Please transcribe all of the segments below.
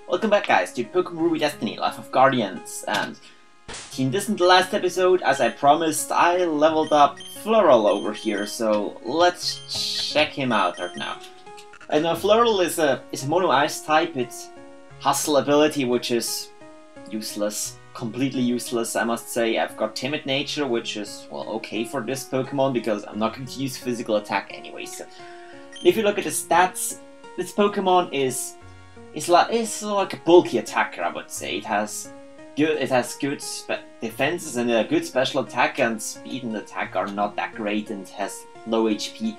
Welcome back guys to Pokemon Ruby Destiny, Life of Guardians, and in this and the last episode, as I promised, I leveled up Flurrel over here, so let's check him out right now. I know Flurrel is a Mono Ice type. It's Hustle ability, which is useless, completely useless I must say. I've got Timid Nature, which is, well, okay for this Pokemon because I'm not going to use physical attack anyway. So if you look at the stats, this Pokemon is like a bulky attacker, I would say. It has good defenses and a good special attack, and speed and attack are not that great, and has low HP.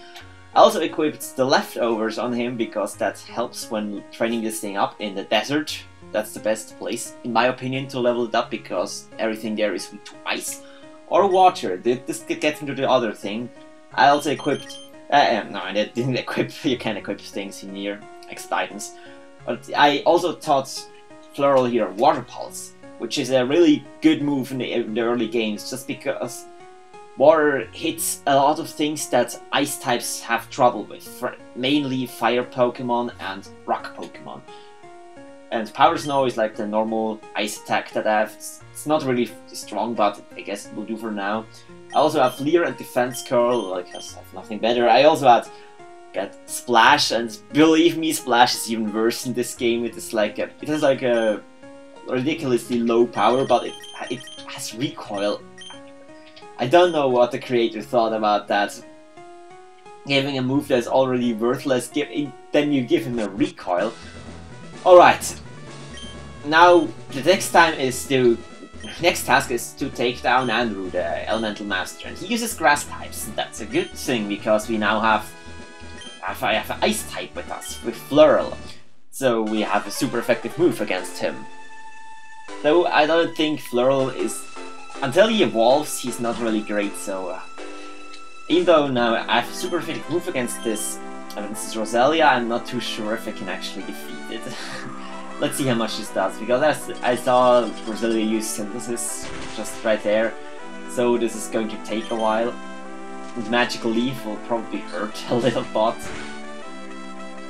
I also equipped the leftovers on him because that helps when training this thing up in the desert. That's the best place, in my opinion, to level it up because everything there is weak to ice or water. This gets into the other thing. I also equipped. No, I didn't equip. You can equip things in here, X-Titans. But I also taught Flurrel here Water Pulse, which is a really good move in the early games, just because water hits a lot of things that ice types have trouble with, mainly fire Pokemon and rock Pokemon. And Power Snow is like the normal ice attack that I have. It's not really strong, but I guess it will do for now. I also have Leer and Defense Curl, like I have nothing better. I also had Splash, and believe me, Splash is even worse in this game. It has like a ridiculously low power, but it has recoil. I don't know what the creator thought about that. Giving a move that's already worthless, then you give him a recoil. Alright. Now the next task is to take down Andrew, the Elemental Master, and he uses grass types. That's a good thing because we now have an ice type with us, with Flurrel. So we have a super effective move against him. Though I don't think Flurrel is... Until he evolves, he's not really great, so... even though now I have a super effective move against this Roselia, I'm not too sure if I can actually defeat it. Let's see how much this does, because I saw Roselia use Synthesis just right there, so this is going to take a while. And Magical Leaf will probably hurt a little bot,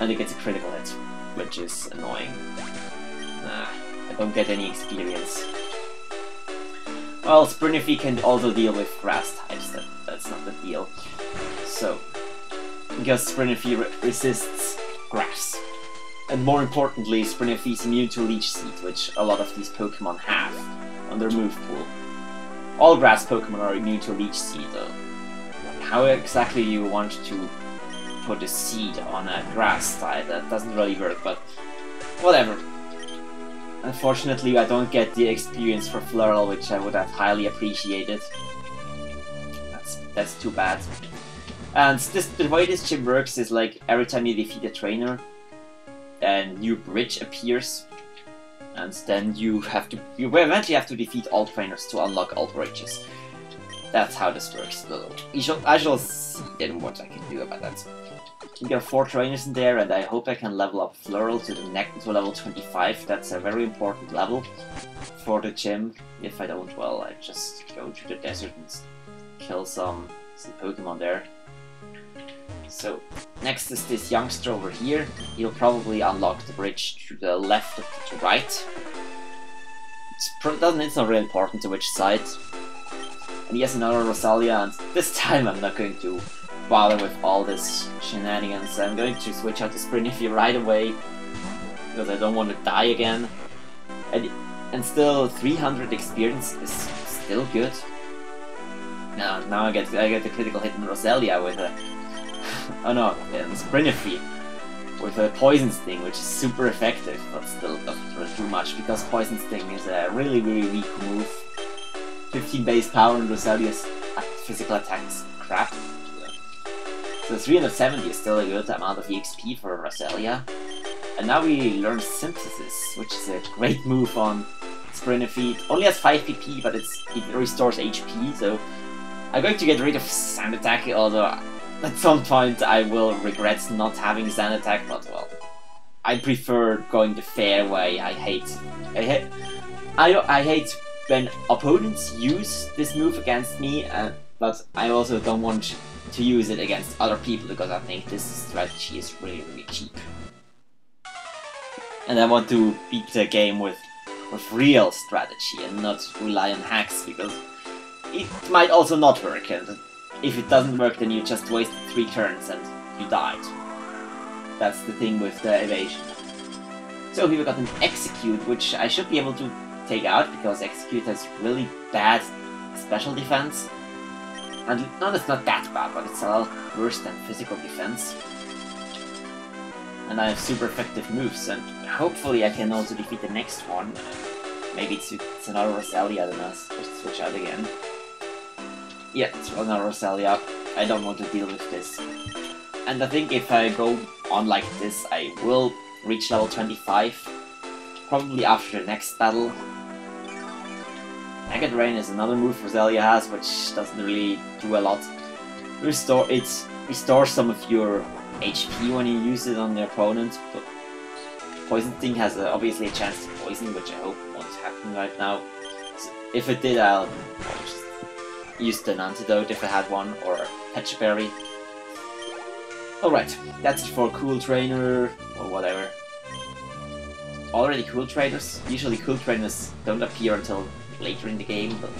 and it gets a critical hit, which is annoying. Nah, I don't get any experience. Well, Sprinify can also deal with grass types, that's not the deal. So, because Sprinify resists grass. And more importantly, Sprinify is immune to Leech Seed, which a lot of these Pokemon have on their move pool. All grass Pokemon are immune to Leech Seed, though. How exactly you want to put a seed on a grass type, that doesn't really work, but whatever. Unfortunately, I don't get the experience for Flurrel, which I would have highly appreciated. That's too bad. And the way this gym works is like every time you defeat a trainer, a new bridge appears, and then you eventually have to defeat all trainers to unlock all bridges. That's how this works. I shall see then what I can do about that. We got 4 trainers in there, and I hope I can level up Flurrel to level 25. That's a very important level for the gym. If I don't, well, I just go to the desert and kill some Pokemon there. So, next is this youngster over here. He'll probably unlock the bridge to the left or to the right. It's not really important to which side. And he has another Roselia, and this time I'm not going to bother with all this shenanigans. I'm going to switch out to Sprinify right away, because I don't want to die again. And still, 300 experience is still good. Now I get the critical hit on Roselia with a... oh no, Sprinify with a Poison Sting, which is super effective, but still doesn't really do much, because Poison Sting is a really weak move. 15 base power, and Roselia's physical attack is crap. So 370 is still a good amount of EXP for Roselia. And now we learn Synthesis, which is a great move on Sprinify. It only has 5 PP, but it restores HP, so I'm going to get rid of Sand Attack, although at some point I will regret not having Sand Attack, but well, I prefer going the fair way. I hate when opponents use this move against me, but I also don't want to use it against other people because I think this strategy is really cheap. And I want to beat the game with real strategy and not rely on hacks, because it might also not work, and if it doesn't work then you just wasted 3 turns and you died. That's the thing with the evasion. So here we got an Execute, which I should be able to take out, because Execute has really bad special defense. And no, it's not that bad, but it's a lot worse than physical defense. And I have super effective moves, and hopefully I can also defeat the next one. Maybe it's another Roselia, I don't know, just switch out again. Yeah, it's another Roselia. I don't want to deal with this. And I think if I go on like this, I will reach level 25, probably after the next battle. Maggot Rain is another move Roselia has, which doesn't really do a lot. It restores some of your HP when you use it on the opponent, but Poison Sting has obviously a chance to poison, which I hope won't happen right now. So if it did, I'll just use an antidote if I had one, or a Peach Berry. Alright, that's it for Cool Trainer, or whatever. Already Cool Trainers? Usually Cool Trainers don't appear until later in the game, but...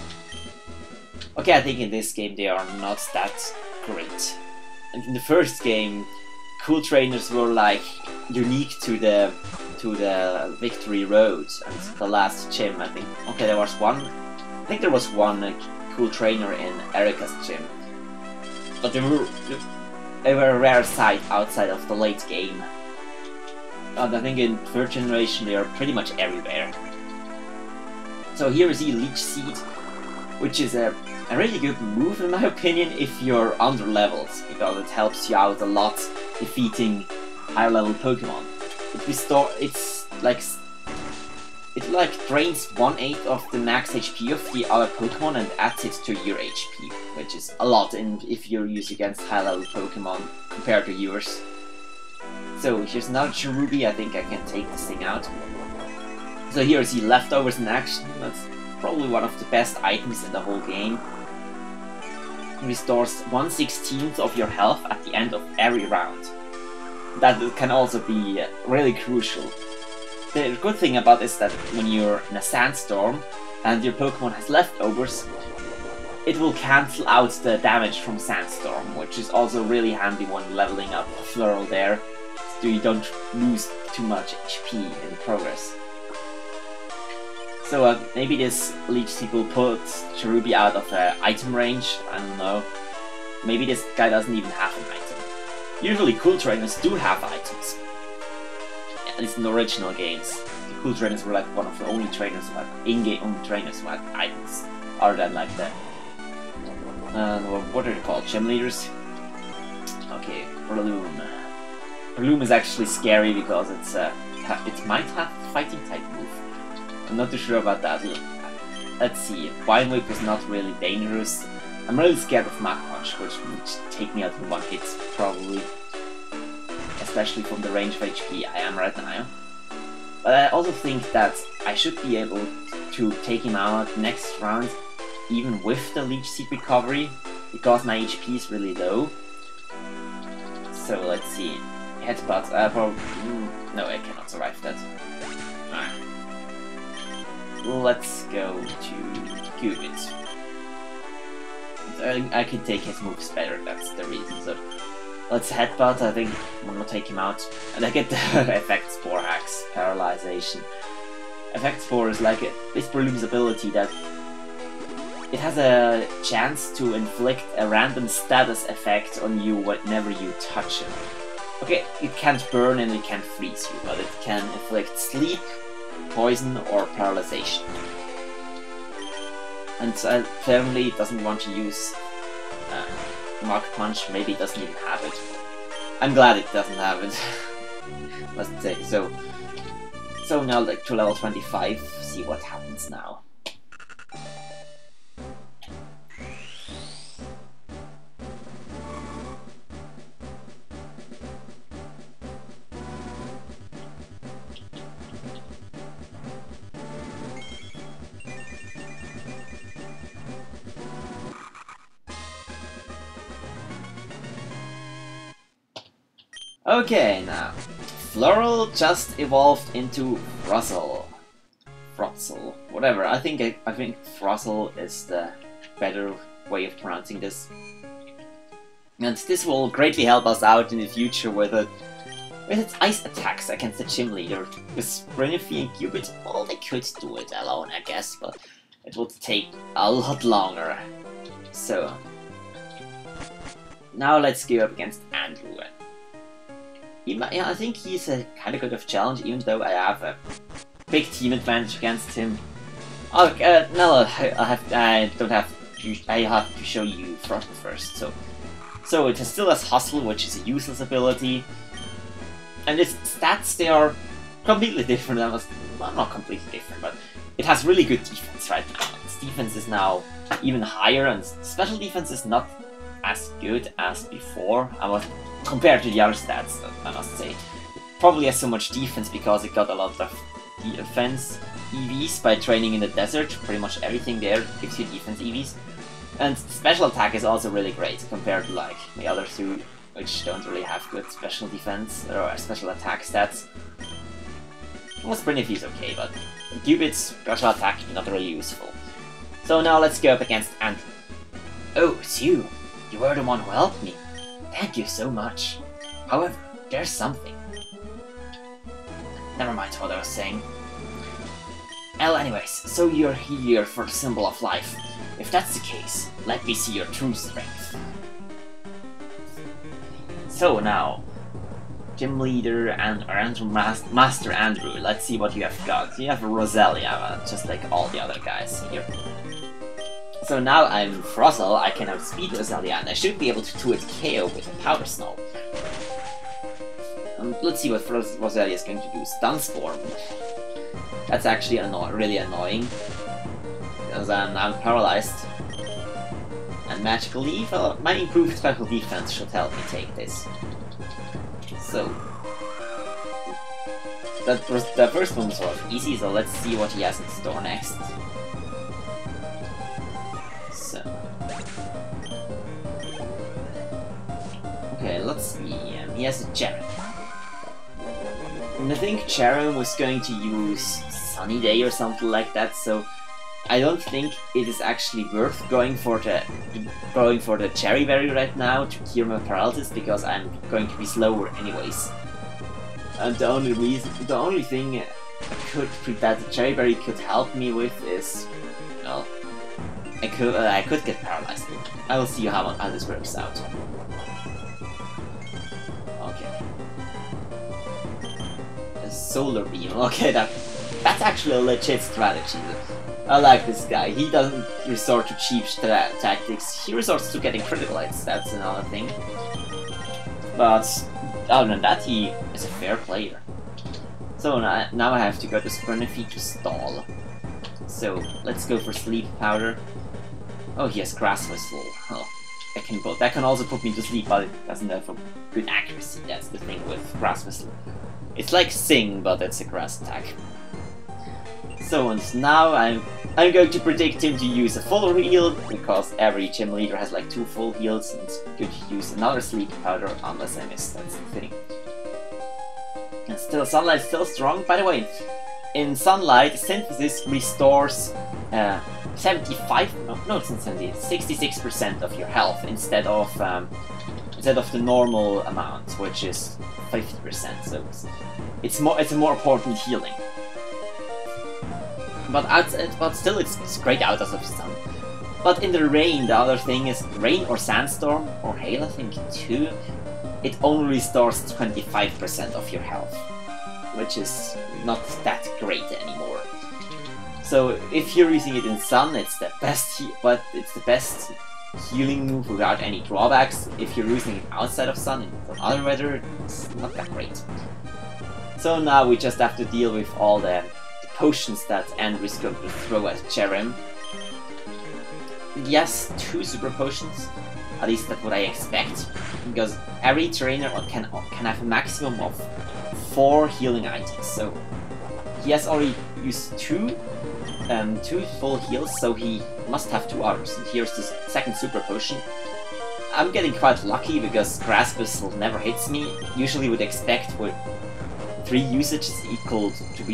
Okay, I think in this game they are not that great. And in the first game, Cool Trainers were like unique to the Victory Road and the last gym, I think. Okay, there was one. I think there was one Cool Trainer in Erika's gym, but they were a rare sight outside of the late game. And I think in third generation they are pretty much everywhere. So here is the Leech Seed, which is a really good move in my opinion if you're under levels, because it helps you out a lot defeating higher level Pokemon. It drains 1/8 of the max HP of the other Pokemon and adds it to your HP, which is a lot if you use against high level Pokemon compared to yours. So here's another Cherubi. I think I can take this thing out. So here is the Leftovers in action. That's probably one of the best items in the whole game. It restores 1/16 of your health at the end of every round. That can also be really crucial. The good thing about this is that when you're in a sandstorm and your Pokemon has leftovers, it will cancel out the damage from sandstorm, which is also really handy when leveling up Flurrel there, so you don't lose too much HP in progress. So maybe this Leech Seed will put Cherubi out of item range, I don't know. Maybe this guy doesn't even have an item. Usually Cool Trainers do have items. At least in the original games. The Cool Trainers were like one of the only trainers who had in-game only trainers who had items. Other than like that. What are they called? Gym leaders? Okay, Breloom. Breloom is actually scary because it might have fighting type move. I'm not too sure about that. Let's see. Vine Whip is not really dangerous. I'm really scared of Mach Punch, which would take me out in one hit, probably. Especially from the range of HP I am right now. But I also think that I should be able to take him out next round, even with the Leech Seed recovery, because my HP is really low. So let's see. Headbutt. No, I cannot survive that. Alright. Let's go to Cubit. I can take his moves better, that's the reason. So let's Headbutt, I think I'm gonna take him out. And I get the Effect Spore Axe, Paralyzation. Effect Spore is like this Breloom's ability that it has a chance to inflict a random status effect on you whenever you touch him. Okay, it can't burn and it can't freeze you, but it can inflict sleep, poison, or paralyzation. And apparently it doesn't want to use Mach Punch, maybe it doesn't even have it. I'm glad it doesn't have it. Let's say so. So now like to level 25, see what happens now. Okay, now, Flurrel just evolved into Frozzel. Frotzel, whatever. I think Frozzel is the better way of pronouncing this. And this will greatly help us out in the future with its ice attacks against the gym leader. With Rainleaf and Cupid, well, they could do it alone, I guess, but it would take a lot longer. So, now let's go up against Andrew. I think he's a kind of good of challenge, even though I have a big team advantage against him. Oh, no, I have to show you Frostle first. So it still has Hustle, which is a useless ability, and its stats, they are completely different. Well, not completely different, but it has really good defense right now. Its defense is now even higher, and special defense is not as good as before. Compared to the other stats, I must say. Probably has so much defense because it got a lot of defense EVs by training in the desert. Pretty much everything there gives you defense EVs. And special attack is also really great compared to like the other two, which don't really have good special defense or special attack stats. Well, Rainleaf is okay, but Cupid's special attack is not really useful. So now let's go up against Andrew. Oh, it's you! You were the one who helped me. Thank you so much. However, there's something. Never mind what I was saying. Well, anyways, so you're here for the symbol of life. If that's the case, let me see your true strength. So now, Gym Leader and Master Andrew, let's see what you have got. You have Roselia, just like all the other guys here. So now I'm Frozzel, I can outspeed Roselia, and I should be able to do it KO with a Powder Snow. Let's see what Roselia is going to do. Stun Storm. That's actually really annoying, because I'm now paralyzed. And Magical Leaf, well, my improved special defense should help me take this. So, the first one was sort of easy, so let's see what he has in store next. So, okay, let's see. He has a Jerem. And I think Jerem was going to use Sunny Day or something like that, so I don't think it is actually worth going for the Cherry Berry right now to cure my paralysis, because I'm going to be slower anyways. And the only thing that the Cherry Berry could help me with is, well, I could get paralyzed. I will see how this works out. Okay. A Solar Beam. Okay, that's actually a legit strategy. I like this guy. He doesn't resort to cheap tactics. He resorts to getting critical hits. That's another thing. But other than that, he is a fair player. So now I have to go to Rainleaf to stall. So let's go for Sleep Powder. Oh, he has Grass Whistle. Oh, that can also put me to sleep, but it doesn't have a good accuracy. That's the thing with Grass Whistle. It's like Sing, but it's a grass attack. So, and now I'm going to predict him to use a full heal, because every gym leader has like 2 full heals, and it's good to use another Sleep Powder unless I miss. That's the thing. And still, Sunlight's still strong. By the way, in Sunlight, Synthesis restores 66% of your health instead of the normal amount, which is 50%. So it's a more important healing. But still, it's great out of stun. But in the rain, the other thing is rain or sandstorm or hail, I think too. It only restores 25% of your health, which is not that great anymore. So if you're using it in sun, it's the best, but it's the best healing move without any drawbacks. If you're using it outside of sun in other weather, it's not that great. So now we just have to deal with all the potions that Andrew is going to throw at Jerem. Yes, 2 super potions, at least that's what I expect, because every trainer can have a maximum of 4 healing items. So he has already used 2 full heals, so he must have 2 others. And here's the second super potion. I'm getting quite lucky because Grass Whistle never hits me. Usually would expect 3 usage is equal to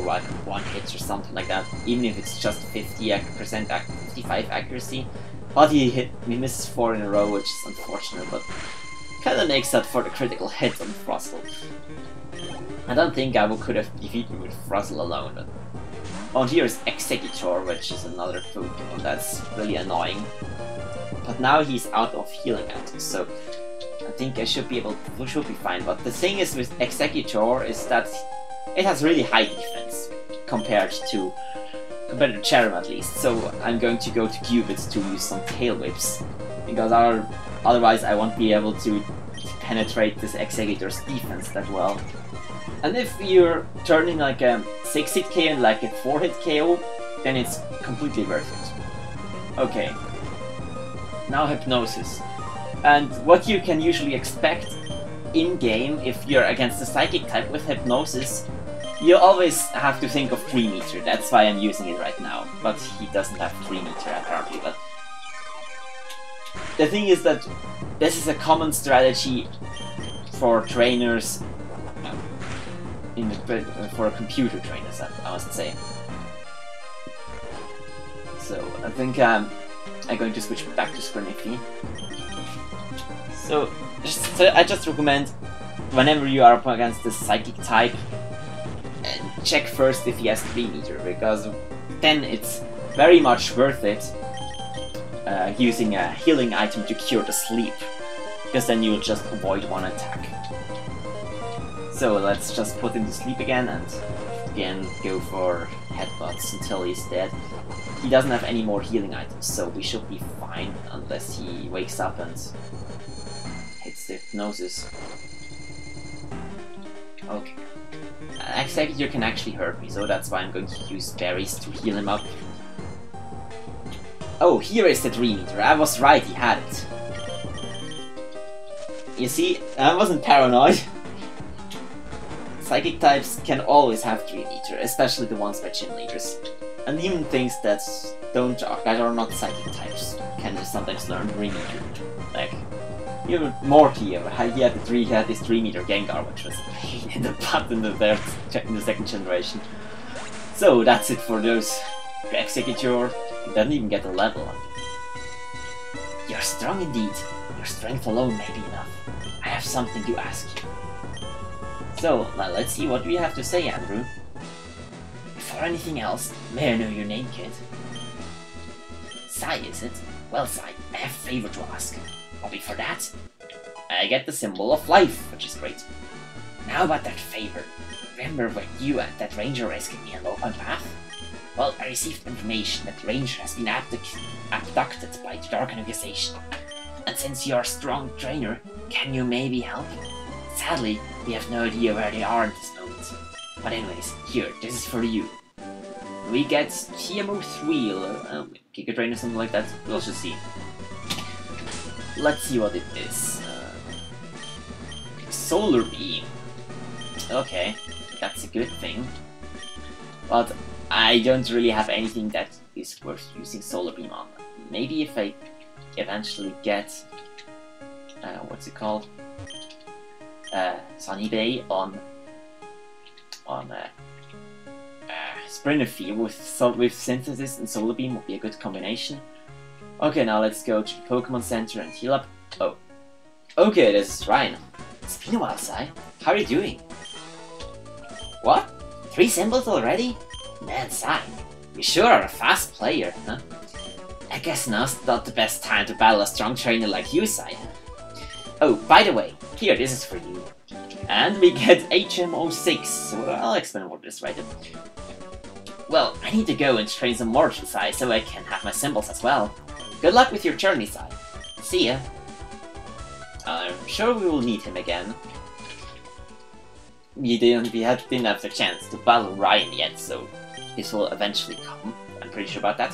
like 1 hit or something like that, even if it's just 55 accuracy. But he misses 4 in a row, which is unfortunate, but kinda makes up for the critical hit on Frazzle. I don't think I could have defeated him with Frazzle alone, but... Oh, and here is Executor, which is another Pokemon that's really annoying. But now he's out of healing items, so I think I should be fine. But the thing is with Executor is that it has really high defense compared to Cherrim at least. So I'm going to go to Cubits to use some Tail Whips, because otherwise I won't be able to penetrate this Executor's defense that well. And if you're turning like a 6-hit KO and like a 4-hit KO, then it's completely worth it. Okay. Now Hypnosis. And what you can usually expect in-game if you're against the Psychic type with Hypnosis, you always have to think of 3 meter. That's why I'm using it right now. But he doesn't have 3 meter apparently. But the thing is that this is a common strategy for trainers, for computer trainers, I must say. So I think I'm going to switch back to Sprinify. So I just recommend, whenever you are up against the Psychic type, check first if he has 3 meter, because then it's very much worth it using a healing item to cure the sleep, because then you'll just avoid 1 attack. So let's just put him to sleep again and again go for headbutts until he's dead. He doesn't have any more healing items, so we should be fine unless he wakes up and hits the Hypnosis. Okay. Executor can actually hurt me, so that's why I'm going to use berries to heal him up. Oh, here is the 3 meter. I was right, he had it. You see, I wasn't paranoid. Psychic types can always have 3 meter, especially the ones by gym leaders. And even things that are not Psychic types can sometimes learn 3 meter. Like, even Morty, he had this 3 meter Gengar, which was a pain in the butt in the second generation. So that's it for those. Executor, he doesn't even get a level. You're strong indeed. Your strength alone may be enough. I have something to ask you. So, now let's see what we have to say, Andrew. Before anything else, may I know your name, kid? Sai, is it? Well, Sai, I have a favor to ask. But before that, I get the symbol of life, which is great. Now about that favor. Remember when you and that ranger rescued me on the open path? Well, I received information that the ranger has been abducted by the Dark Organization. And since you're a strong trainer, can you maybe help? Sadly, we have no idea where they are at this moment. But anyways, here, this is for you. We get TMO3 or Giga Drain or something like that. We'll just see. Let's see what it is. Solar Beam. Okay, that's a good thing. But I don't really have anything that is worth using Solar Beam on. Maybe if I eventually get... what's it called? Sunny Bay on Sprinify with Synthesis and Solar Beam would be a good combination. Okay, now let's go to the Pokemon Center and heal up. Oh. Okay, this is Ryan. It's been a while, Sai. How are you doing? What? 3 symbols already? Man, Sai, you sure are a fast player, huh? I guess now's not the best time to battle a strong trainer like you, Sai. Oh, by the way, here, this is for you. And we get HM06, so I'll explain what this right. Well, I need to go and train some more Sai so I can have my symbols as well. Good luck with your journey, Sai. See ya. I'm sure we will meet him again. We didn't have the chance to battle Ryan yet, so this will eventually come. I'm pretty sure about that.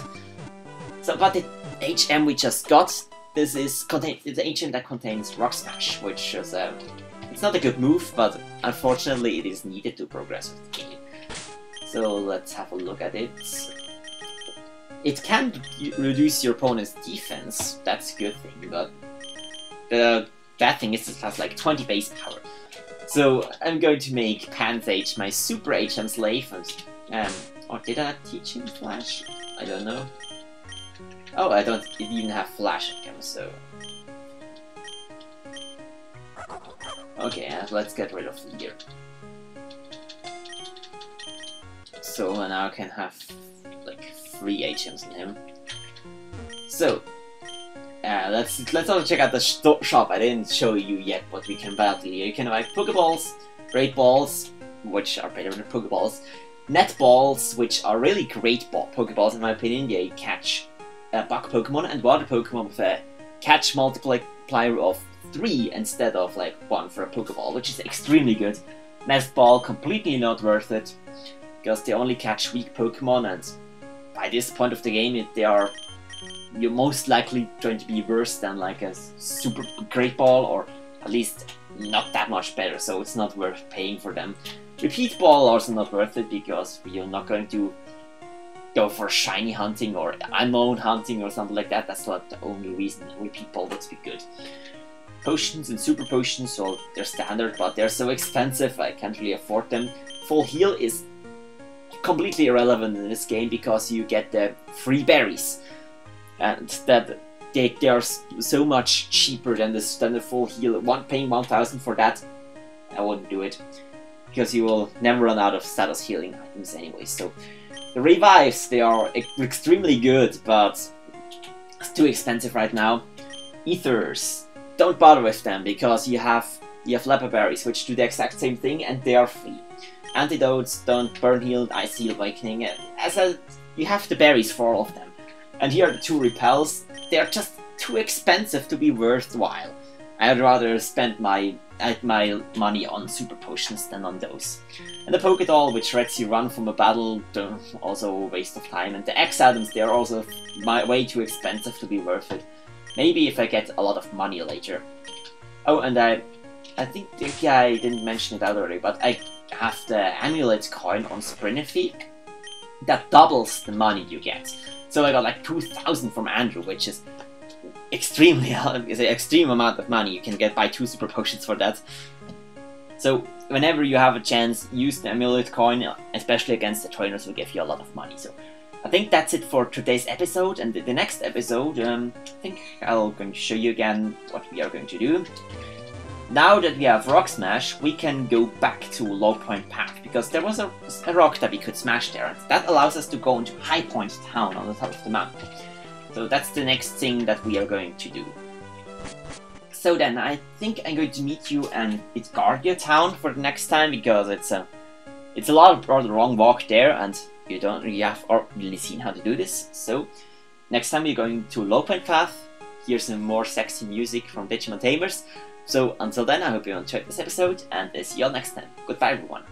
So, but the HM we just got, this is the HM that contains Rock Smash, which is it's not a good move, but unfortunately it is needed to progress with the game. So let's have a look at it. It can reduce your opponent's defense, that's a good thing, but the bad thing is it has like 20 base power. So I'm going to make Panthage my Super HM slave, and or did I teach him Flash? I don't know. Oh, I don't even have Flash on him, so... Okay, and let's get rid of the ear. So now I can have like 3 HMs in him. So let's also check out the shop. I didn't show you yet what we can buy here. You can buy Pokeballs, Great Balls, which are better than Pokeballs, Net Balls, which are really great Pokeballs in my opinion. They catch bug Pokemon and water Pokemon with a catch multiplier of 3 instead of like 1 for a Pokeball, which is extremely good. Nest Ball, completely not worth it, because they only catch weak Pokemon, and by this point of the game you're most likely going to be worse than like a Super Great Ball, or at least not that much better, so it's not worth paying for them. Repeat Ball also not worth it, because you're not going to go for shiny hunting or unknown hunting or something like that. That's not the only reason Repeat Ball would be good. Potions and Super Potions, so they're standard, but they're so expensive I can't really afford them. Full Heal is completely irrelevant in this game, because you get the free berries, and that they are so much cheaper than the standard Full Heal. Paying 1,000 for that, I wouldn't do it, because you will never run out of status healing items anyway. So the revives, they are extremely good, but it's too expensive right now. Ethers, don't bother with them, because you have Leper Berries, which do the exact same thing, and they are free. Antidotes, don't burn heal, Ice Heal, Awakening. You have the berries for all of them. And here are the 2 repels. They're just too expensive to be worthwhile. I'd rather spend my money on Super Potions than on those. And the Pokédoll, which lets you run from a battle, also a waste of time. And the X items, they're also way too expensive to be worth it. Maybe if I get a lot of money later. Oh, and I think I didn't mention it out already, but I have the Amulet coin on Sprinify that doubles the money you get. So I got like 2,000 from Andrew, which is is an extreme amount of money. You can buy 2 Super Potions for that. So whenever you have a chance, use the Amulet coin, especially against the trainers who give you a lot of money. So I think that's it for today's episode, and the next episode, I think I'm going to show you again what we are going to do. Now that we have Rock Smash, we can go back to Low Point Path, because there was a rock that we could smash there, and that allows us to go into High Point Town on the top of the mountain. So that's the next thing that we are going to do. So then, I think I'm going to meet you in Itgardia Town for the next time, because it's a lot of the wrong walk there, and you don't really have really seen how to do this. So next time we're going to Low Point Path. Here's some more sexy music from Digimon Tamers. So until then, I hope you enjoyed this episode, and see you all next time. Goodbye everyone.